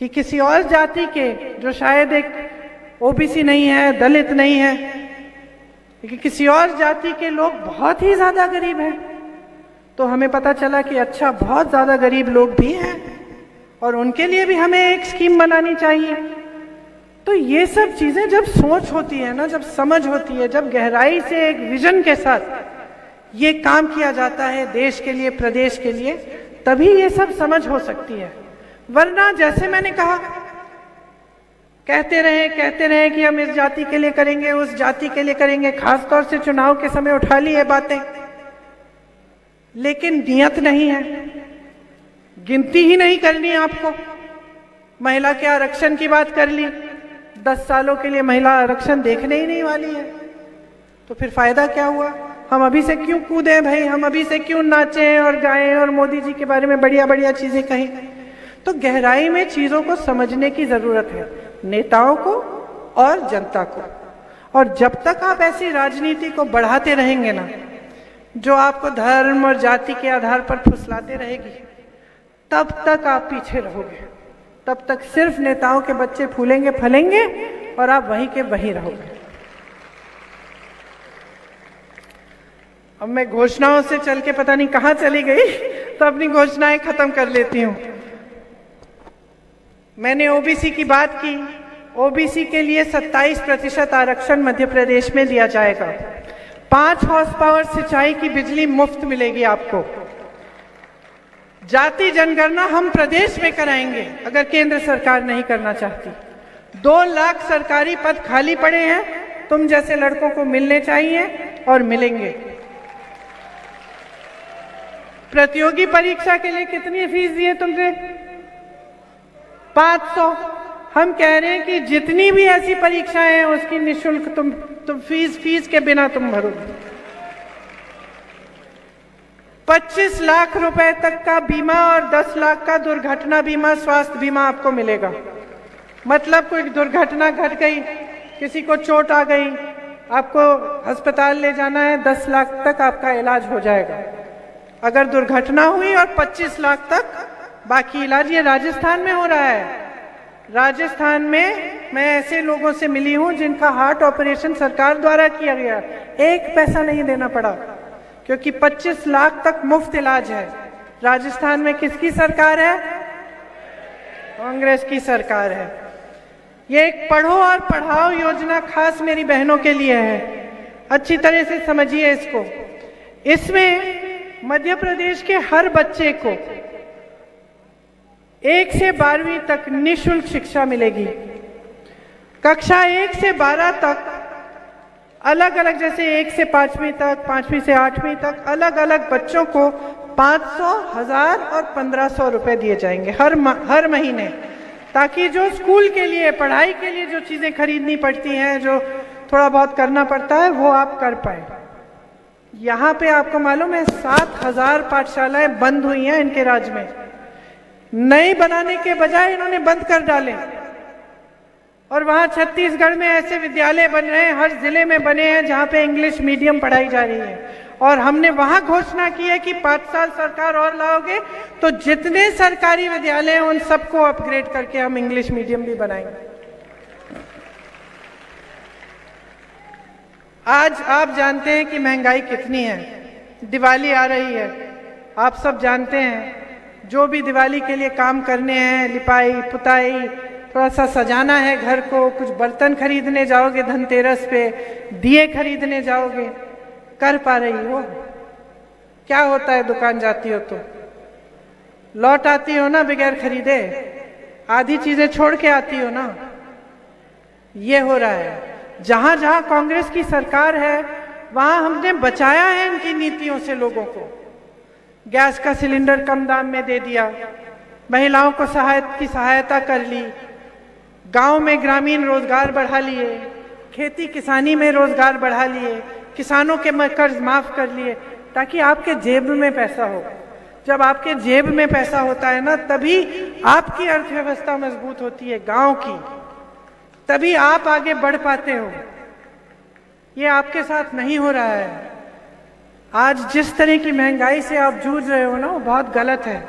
कि किसी और जाति के, जो शायद एक ओबीसी नहीं है, दलित नहीं है, लेकिन किसी और जाति के लोग बहुत ही ज्यादा गरीब हैं, तो हमें पता चला कि अच्छा बहुत ज्यादा गरीब लोग भी हैं और उनके लिए भी हमें एक स्कीम बनानी चाहिए। तो ये सब चीजें जब सोच होती है ना, जब समझ होती है, जब गहराई से एक विजन के साथ ये काम किया जाता है देश के लिए, प्रदेश के लिए, तभी ये सब समझ हो सकती है। वरना जैसे मैंने कहा, कहते रहे कि हम इस जाति के लिए करेंगे, उस जाति के लिए करेंगे, खासतौर से चुनाव के समय उठा ली है बातें, लेकिन नियत नहीं है, गिनती ही नहीं करनी आपको। महिला के आरक्षण की बात कर ली, 10 सालों के लिए महिला आरक्षण देखने ही नहीं वाली है, तो फिर फायदा क्या हुआ? हम अभी से क्यों कूदें भाई, हम अभी से क्यों नाचें और गाएं और मोदी जी के बारे में बढ़िया बढ़िया चीजें कहें? तो गहराई में चीजों को समझने की जरूरत है, नेताओं को और जनता को। और जब तक आप ऐसी राजनीति को बढ़ाते रहेंगे ना, जो आपको धर्म और जाति के आधार पर फुसलाते रहेगी, तब तक आप पीछे रहोगे, तब तक सिर्फ नेताओं के बच्चे फूलेंगे फलेंगे और आप वहीं के वहीं रहोगे। अब मैं घोषणाओं से चल के पता नहीं कहां चली गई, तो अपनी घोषणाएं खत्म कर लेती हूं। मैंने ओबीसी की बात की, ओबीसी के लिए 27% आरक्षण मध्य प्रदेश में दिया जाएगा। 5 हॉर्स पावर सिंचाई की बिजली मुफ्त मिलेगी आपको। जाति जनगणना हम प्रदेश में कराएंगे अगर केंद्र सरकार नहीं करना चाहती। 2 लाख सरकारी पद खाली पड़े हैं, तुम जैसे लड़कों को मिलने चाहिए और मिलेंगे। प्रतियोगी परीक्षा के लिए कितनी फीस दी है तुमने? 500। हम कह रहे हैं कि जितनी भी ऐसी परीक्षाएं हैं उसकी निःशुल्क तुम फीस के बिना तुम भरोगे। 25 लाख रुपए तक का बीमा और 10 लाख का दुर्घटना बीमा, स्वास्थ्य बीमा आपको मिलेगा। मतलब कोई दुर्घटना घट गई, किसी को चोट आ गई, आपको अस्पताल ले जाना है, 10 लाख तक आपका इलाज हो जाएगा अगर दुर्घटना हुई, और 25 लाख तक बाकी इलाज। ये राजस्थान में हो रहा है। राजस्थान में मैं ऐसे लोगों से मिली हूं जिनका हार्ट ऑपरेशन सरकार द्वारा किया गया, 1 पैसा नहीं देना पड़ा, क्योंकि 25 लाख तक मुफ्त इलाज है। राजस्थान में किसकी सरकार है? कांग्रेस की सरकार है। ये एक पढ़ो और पढ़ाओ योजना खास मेरी बहनों के लिए है, अच्छी तरह से समझिए इसको। इसमें मध्य प्रदेश के हर बच्चे को 1 से 12वीं तक निःशुल्क शिक्षा मिलेगी। कक्षा 1 से 12 तक अलग अलग, जैसे 1 से 5वीं तक, 5वीं से 8वीं तक, अलग अलग बच्चों को 500, 1000 और 1500 रुपए दिए जाएंगे हर महीने, ताकि जो स्कूल के लिए, पढ़ाई के लिए जो चीजें खरीदनी पड़ती हैं, जो थोड़ा बहुत करना पड़ता है, वो आप कर पाए। यहाँ पे आपको मालूम है 7000 पाठशालाएं बंद हुई हैं इनके राज्य में। नई बनाने के बजाय इन्होंने बंद कर डाले, और वहां छत्तीसगढ़ में ऐसे विद्यालय बन रहे हैं, हर जिले में बने हैं जहां पे इंग्लिश मीडियम पढ़ाई जा रही है। और हमने वहां घोषणा की है कि 5 साल सरकार और लाओगे तो जितने सरकारी विद्यालय हैं उन सबको अपग्रेड करके हम इंग्लिश मीडियम भी बनाएंगे। आज आप जानते हैं कि महंगाई कितनी है। दिवाली आ रही है, आप सब जानते हैं, जो भी दिवाली के लिए काम करने हैं, लिपाई पुताई, थोड़ा सा सजाना है घर को, कुछ बर्तन खरीदने जाओगे धनतेरस पे, दिए खरीदने जाओगे, कर पा रही हो? क्या होता है, दुकान जाती हो तो लौट आती हो ना बगैर खरीदे, आधी चीजें छोड़ के आती हो ना। ये हो रहा है। जहां जहां कांग्रेस की सरकार है वहां हमने बचाया है इनकी नीतियों से लोगों को। गैस का सिलेंडर कम दाम में दे दिया, महिलाओं को सहायता कर ली, गांव में ग्रामीण रोजगार बढ़ा लिए, खेती किसानी में रोजगार बढ़ा लिए, किसानों के कर्ज माफ कर लिए, ताकि आपके जेब में पैसा हो। जब आपके जेब में पैसा होता है ना, तभी आपकी अर्थव्यवस्था मजबूत होती है गांव की, तभी आप आगे बढ़ पाते हो। ये आपके साथ नहीं हो रहा है। आज जिस तरह की महंगाई से आप जूझ रहे हो ना, वो बहुत गलत है।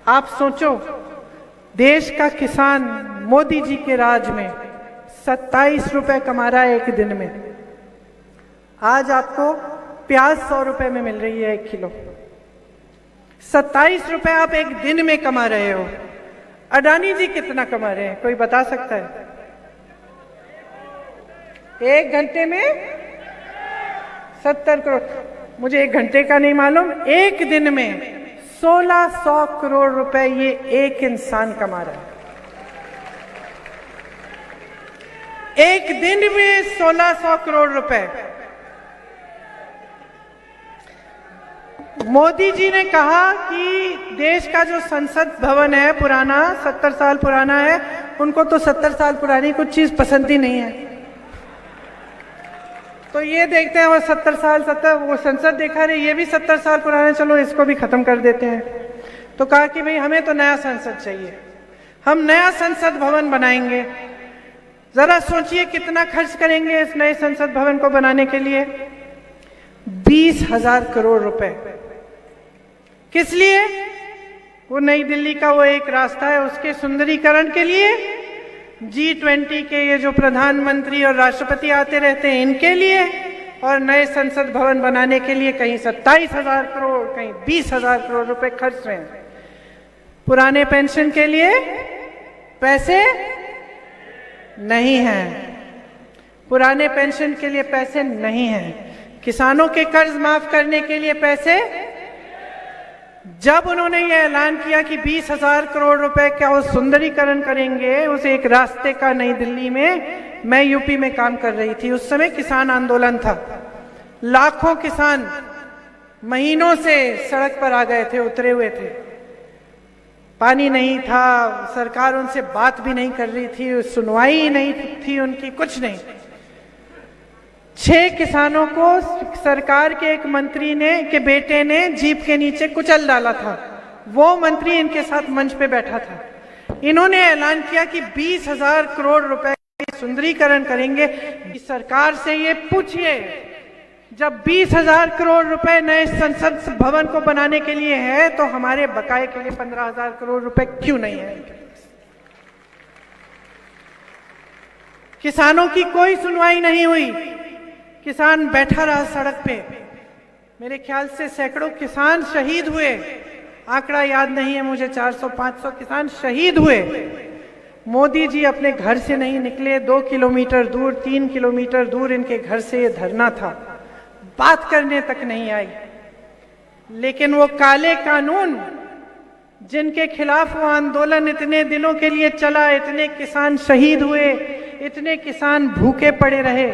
आप सोचो, देश का किसान मोदी जी के राज में 27 रुपए कमा रहा है एक दिन में। आज आपको प्याज 100 रुपए में मिल रही है 1 किलो। 27 रुपए आप एक दिन में कमा रहे हो। अडानी जी कितना कमा रहे हैं, कोई बता सकता है? 1 घंटे में 70 करोड़। मुझे 1 घंटे का नहीं मालूम, एक दिन में 1600 करोड़ रुपए ये एक इंसान कमा रहा है। एक दिन में 1600 करोड़ रुपए। मोदी जी ने कहा कि देश का जो संसद भवन है पुराना, 70 साल पुराना है, उनको तो 70 साल पुरानी कुछ चीज पसंद ही नहीं है। तो ये देखते हैं वो 70 साल वो संसद देखा रहे, ये भी 70 साल पुराना, चलो इसको भी खत्म कर देते हैं। तो कहा कि भाई हमें तो नया संसद चाहिए, हम नया संसद भवन बनाएंगे। जरा सोचिए कितना खर्च करेंगे इस नए संसद भवन को बनाने के लिए? 20,000 करोड़ रुपए। किस लिए? वो नई दिल्ली का वो एक रास्ता है, उसके सुंदरीकरण के लिए, G20 के ये जो प्रधानमंत्री और राष्ट्रपति आते रहते हैं इनके लिए, और नए संसद भवन बनाने के लिए कहीं 27,000 करोड़, कहीं 20,000 करोड़ रुपए खर्च रहे हैं। पुराने पेंशन के लिए पैसे नहीं हैं, पुराने पेंशन के लिए पैसे नहीं हैं, किसानों के कर्ज माफ करने के लिए पैसे। जब उन्होंने ये ऐलान किया कि 20,000 करोड़ रुपए का वो सुंदरीकरण करेंगे उस एक रास्ते का नई दिल्ली में, मैं यूपी में काम कर रही थी, उस समय किसान आंदोलन था। लाखों किसान महीनों से सड़क पर आ गए थे, उतरे हुए थे। पानी नहीं था, सरकार उनसे बात भी नहीं कर रही थी, सुनवाई नहीं थी उनकी, कुछ नहीं। 6 किसानों को सरकार के एक मंत्री ने के बेटे ने जीप के नीचे कुचल डाला था। वो मंत्री इनके साथ मंच पे बैठा था। इन्होंने ऐलान किया कि 20,000 करोड़ रुपए सुंदरीकरण करेंगे। सरकार से ये पूछिए, जब 20,000 करोड़ रुपए नए संसद भवन को बनाने के लिए है, तो हमारे बकाये के लिए 15,000 करोड़ रुपए क्यों नहीं है? किसानों की कोई सुनवाई नहीं हुई, किसान बैठा रहा सड़क पे। मेरे ख्याल से सैकड़ों किसान शहीद हुए, आंकड़ा याद नहीं है मुझे, 400-500 किसान शहीद हुए। मोदी जी अपने घर से नहीं निकले, 2 किलोमीटर दूर, 3 किलोमीटर दूर इनके घर से ये धरना था, बात करने तक नहीं आई। लेकिन वो काले कानून जिनके खिलाफ वो आंदोलन इतने दिनों के लिए चला, इतने किसान शहीद हुए, इतने किसान भूखे पड़े रहे,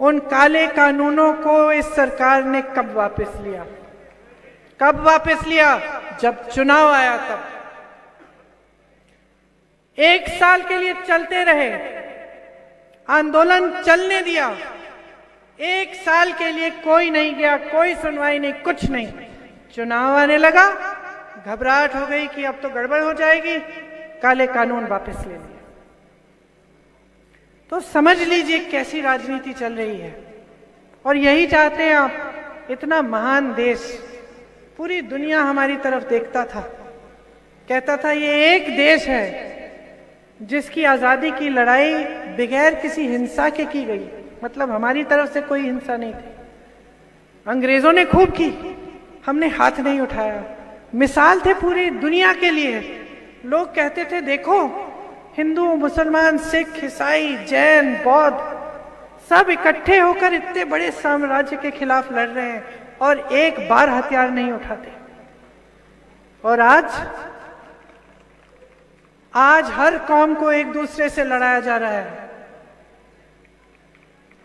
उन काले कानूनों को इस सरकार ने कब वापस लिया? कब वापस लिया? जब चुनाव आया तब। 1 साल के लिए चलते रहे, आंदोलन चलने दिया, 1 साल के लिए कोई नहीं गया, कोई सुनवाई नहीं, कुछ नहीं। चुनाव आने लगा, घबराहट हो गई कि अब तो गड़बड़ हो जाएगी, काले कानून वापस ले लिए। तो समझ लीजिए कैसी राजनीति चल रही है। और यही चाहते हैं आप। इतना महान देश, पूरी दुनिया हमारी तरफ देखता था, कहता था ये एक देश है जिसकी आजादी की लड़ाई बगैर किसी हिंसा के की गई। मतलब हमारी तरफ से कोई हिंसा नहीं थी, अंग्रेजों ने खूब की, हमने हाथ नहीं उठाया। मिसाल थे पूरी दुनिया के लिए। लोग कहते थे देखो, हिंदू, मुसलमान, सिख, ईसाई, जैन, बौद्ध सब इकट्ठे होकर इतने बड़े साम्राज्य के खिलाफ लड़ रहे हैं और एक बार हथियार नहीं उठाते। और आज हर कौम को एक दूसरे से लड़ाया जा रहा है।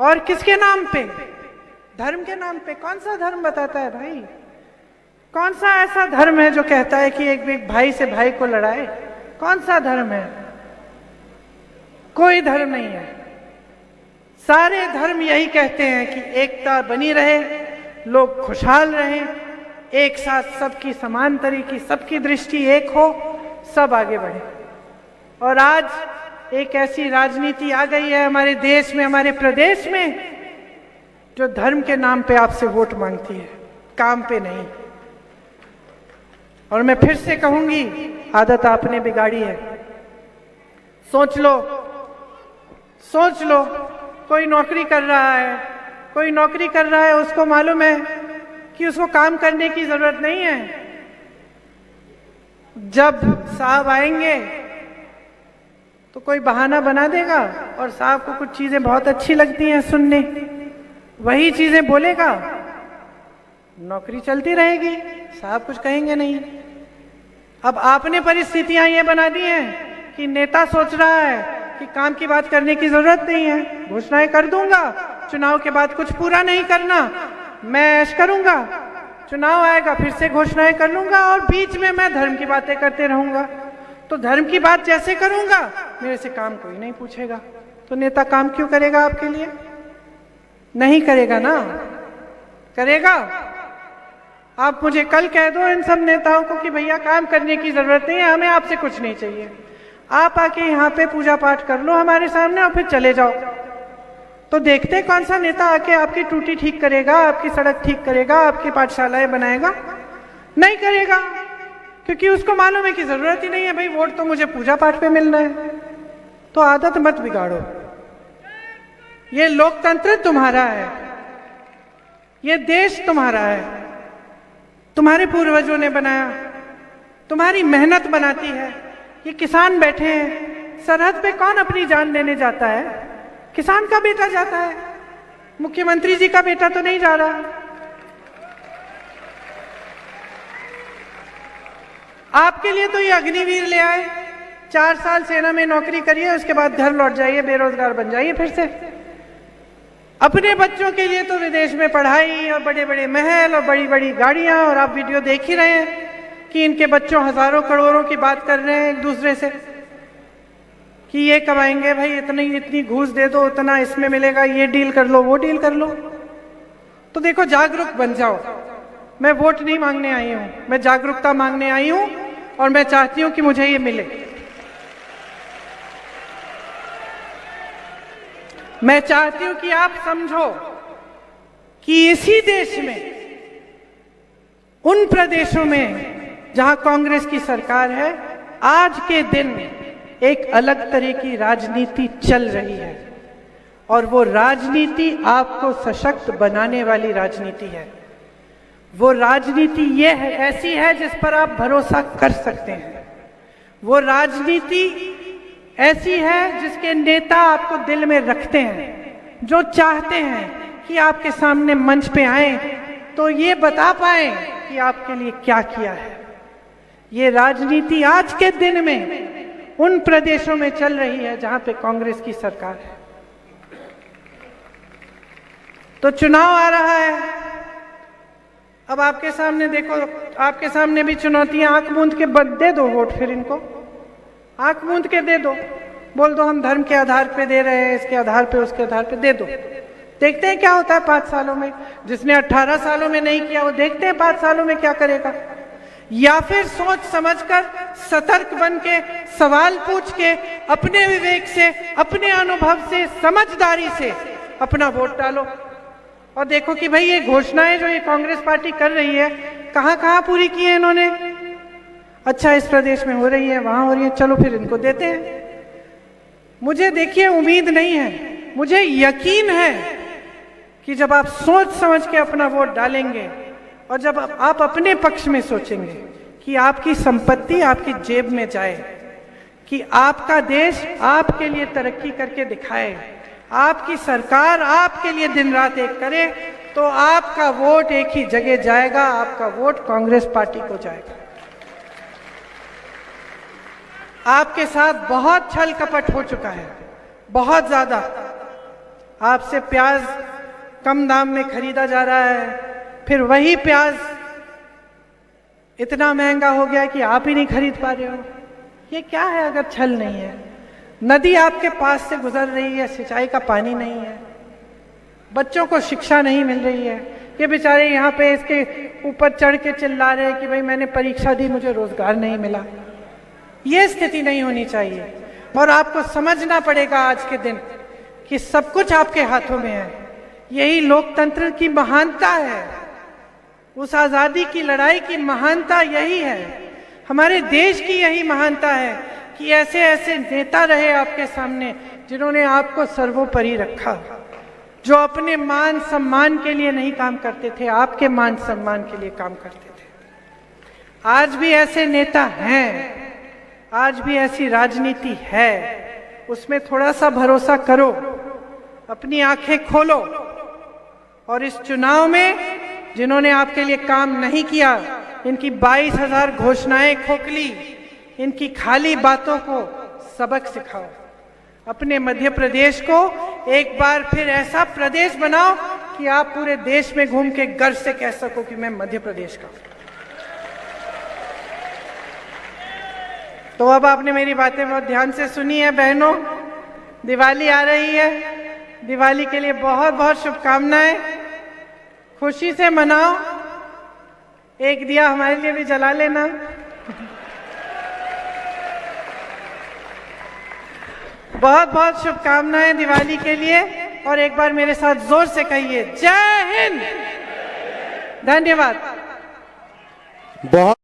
और किसके नाम पे? धर्म के नाम पे। कौन सा धर्म बताता है भाई? कौन सा ऐसा धर्म है जो कहता है कि एक भाई से भाई को लड़ाए? कौन सा धर्म है? कोई धर्म नहीं है। सारे धर्म यही कहते हैं कि एकता बनी रहे, लोग खुशहाल रहें, एक साथ सबकी समान तरीके, सबकी दृष्टि एक हो, सब आगे बढ़े। और आज एक ऐसी राजनीति आ गई है हमारे देश में, हमारे प्रदेश में, जो धर्म के नाम पे आपसे वोट मांगती है, काम पे नहीं। और मैं फिर से कहूंगी, आदत आपने बिगाड़ी है। सोच लो, सोच लो, कोई नौकरी कर रहा है, कोई नौकरी कर रहा है, उसको मालूम है कि उसको काम करने की जरूरत नहीं है। जब साहब आएंगे तो कोई बहाना बना देगा और साहब को कुछ चीजें बहुत अच्छी लगती हैं सुनने, वही चीजें बोलेगा, नौकरी चलती रहेगी, साहब कुछ कहेंगे नहीं। अब आपने परिस्थितियां ये बना दी हैं कि नेता सोच रहा है कि काम की बात करने की जरूरत नहीं है, घोषणाएं कर दूंगा, चुनाव के बाद कुछ पूरा नहीं करना, मैं ऐश करूंगा, चुनाव आएगा फिर से घोषणाएं कर लूंगा और बीच में मैं धर्म की बातें करते रहूंगा। तो धर्म की बात जैसे करूंगा मेरे से काम कोई नहीं पूछेगा, तो नेता काम क्यों करेगा आपके लिए? नहीं करेगा ना, करेगा? आप मुझे कल कह दो इन सब नेताओं को कि भैया काम करने की जरूरत नहीं है, हमें आपसे कुछ नहीं चाहिए, आप आके यहाँ पे पूजा पाठ कर लो हमारे सामने और फिर चले जाओ। तो देखते कौन सा नेता आके आपकी टूटी ठीक करेगा, आपकी सड़क ठीक करेगा, आपकी पाठशालाएं बनाएगा? नहीं करेगा, क्योंकि उसको मालूम है कि जरूरत ही नहीं है, भाई वोट तो मुझे पूजा पाठ पे मिलना है। तो आदत मत बिगाड़ो। ये लोकतंत्र तुम्हारा है, ये देश तुम्हारा है, तुम्हारे पूर्वजों ने बनाया, तुम्हारी मेहनत बनाती है। ये किसान बैठे हैं सरहद पे, कौन अपनी जान देने जाता है? किसान का बेटा जाता है, मुख्यमंत्री जी का बेटा तो नहीं जा रहा। आपके लिए तो ये अग्निवीर ले आए, 4 साल सेना में नौकरी करिए, उसके बाद घर लौट जाइए, बेरोजगार बन जाइए फिर से। अपने बच्चों के लिए तो विदेश में पढ़ाई और बड़े बड़े महल और बड़ी बड़ी गाड़ियां, और आप वीडियो देख ही रहे हैं कि इनके बच्चों हजारों करोड़ों की बात कर रहे हैं एक दूसरे से कि ये कमाएंगे, भाई इतनी घूस दे दो, उतना इसमें मिलेगा, ये डील कर लो, वो डील कर लो। तो देखो, जागरूक बन जाओ। मैं वोट नहीं मांगने आई हूं, मैं जागरूकता मांगने आई हूं, और मैं चाहती हूं कि मुझे ये मिले। मैं चाहती हूं कि आप समझो कि इसी देश में, उन प्रदेशों में जहां कांग्रेस की सरकार है, आज के दिन एक अलग तरह की राजनीति चल रही है, और वो राजनीति आपको सशक्त बनाने वाली राजनीति है। वो राजनीति ये है, ऐसी है जिस पर आप भरोसा कर सकते हैं। वो राजनीति ऐसी है जिसके नेता आपको दिल में रखते हैं, जो चाहते हैं कि आपके सामने मंच पे आए तो ये बता पाए कि आपके लिए क्या किया है। ये राजनीति आज के दिन में उन प्रदेशों में चल रही है जहां पे कांग्रेस की सरकार है। तो चुनाव आ रहा है, अब आपके सामने देखो, आपके सामने भी चुनौतियां, आंख मूंद के दे दो वोट, फिर इनको आंख मूंद के दे दो, बोल दो हम धर्म के आधार पे दे रहे हैं, इसके आधार पे, उसके आधार पे दे दो। देखते हैं क्या होता है 5 सालों में। जिसने 18 सालों में नहीं किया, वो देखते हैं 5 सालों में क्या करेगा। या फिर सोच समझकर, सतर्क बन के, सवाल पूछ के, अपने विवेक से, अपने अनुभव से, समझदारी से अपना वोट डालो, और देखो कि भाई ये घोषणाएं जो ये कांग्रेस पार्टी कर रही है, कहां कहां पूरी की है इन्होंने। अच्छा, इस प्रदेश में हो रही है, वहां हो रही है, चलो फिर इनको देते हैं। मुझे देखिए उम्मीद नहीं है, मुझे यकीन है कि जब आप सोच समझ के अपना वोट डालेंगे, और जब आप अपने पक्ष में सोचेंगे कि आपकी संपत्ति आपकी जेब में जाए, कि आपका देश आपके लिए तरक्की करके दिखाए, आपकी सरकार आपके लिए दिन रात एक करे, तो आपका वोट एक ही जगह जाएगा, आपका वोट कांग्रेस पार्टी को जाएगा। आपके साथ बहुत छल कपट हो चुका है, बहुत ज्यादा। आपसे प्याज कम दाम में खरीदा जा रहा है, फिर वही प्याज इतना महंगा हो गया कि आप ही नहीं खरीद पा रहे हो। ये क्या है अगर छल नहीं है? नदी आपके पास से गुजर रही है, सिंचाई का पानी नहीं है, बच्चों को शिक्षा नहीं मिल रही है, ये बेचारे यहाँ पे इसके ऊपर चढ़ के चिल्ला रहे हैं कि भाई मैंने परीक्षा दी, मुझे रोजगार नहीं मिला। ये स्थिति नहीं होनी चाहिए और आपको समझना पड़ेगा आज के दिन कि सब कुछ आपके हाथों में है। यही लोकतंत्र की महानता है, उस आजादी की लड़ाई की महानता यही है, हमारे देश की यही महानता है कि ऐसे ऐसे नेता रहे आपके सामने जिन्होंने आपको सर्वोपरि रखा, जो अपने मान सम्मान के लिए नहीं काम करते थे, आपके मान सम्मान के लिए काम करते थे। आज भी ऐसे नेता हैं, आज भी ऐसी राजनीति है, उसमें थोड़ा सा भरोसा करो, अपनी आंखें खोलो और इस चुनाव में जिन्होंने आपके लिए काम नहीं किया, इनकी 22,000 घोषणाएं खोखली, इनकी खाली बातों को सबक सिखाओ। अपने मध्य प्रदेश को एक बार फिर ऐसा प्रदेश बनाओ कि आप पूरे देश में घूम के गर्व से कह सको कि मैं मध्य प्रदेश का हूं। तो अब आपने मेरी बातें बहुत ध्यान से सुनी है बहनों। दिवाली आ रही है, दिवाली के लिए बहुत बहुत शुभकामनाएं। खुशी से मनाओ, एक दिया हमारे लिए भी जला लेना। बहुत बहुत शुभकामनाएं दिवाली के लिए, और एक बार मेरे साथ जोर से कहिए जय हिंद। धन्यवाद।
बहुत